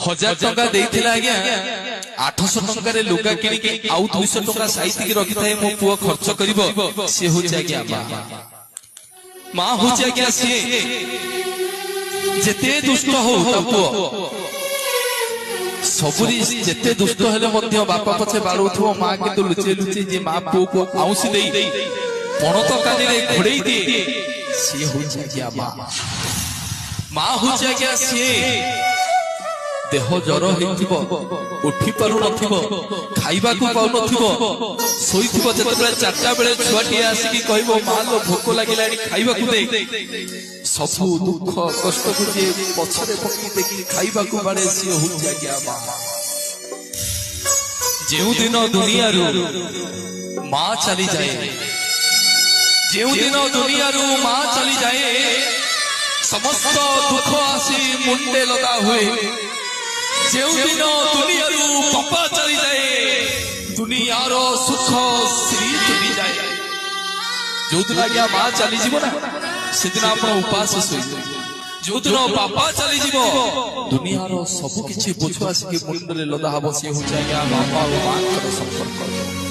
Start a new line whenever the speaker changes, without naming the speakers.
1000 टंका देइथिला आज्ञा 800 टंका रे लुगा किनी के आउ 200 टंका साइति के रखि थाए मो पुओ खर्च करिवो से हो जाय आज्ञा मां हो जाय आज्ञा से जेते दुष्ट हो तपो सबुरी जेते दुष्ट हेले मध्य बापा पछे बाड़ुथो मां के लुचे लुचे जे मां पुओ को आउसी देई पणत कानी रे घोड़ेई दे से हो जाय आज्ञा मां हो जाय आज्ञा से देह जर होइथिबो उठी पारु नथिबो खाइबा को पाउ नथिबो सोइथिबो जेतेबेले 4टा बेले छुआटी आसी की कहबो मां लो भोक लागिलानी खाइबा को दे सबु दुख कष्ट को जे पछरे पकी देखि खाइबा को बारे सी हो जाय मां जेउ दिन दुनिया रु मां चली जाए जेउ दिन दुनिया रु मां चली जाए समस्त दुख आसी मुंडे लगा हुए जेउ दिन दुनिया रु पापा चली जाए दुनिया रो सुख श्री चली जाए जो दिन आज्ञा मां चली जीवो ना से दिन आपण उपास सोई जो दिन पापा चली जीवो दुनिया रो सब किछि बोझ आसी के मुंड रे लदा हबो से हो जाय बापा और मां का संपर्क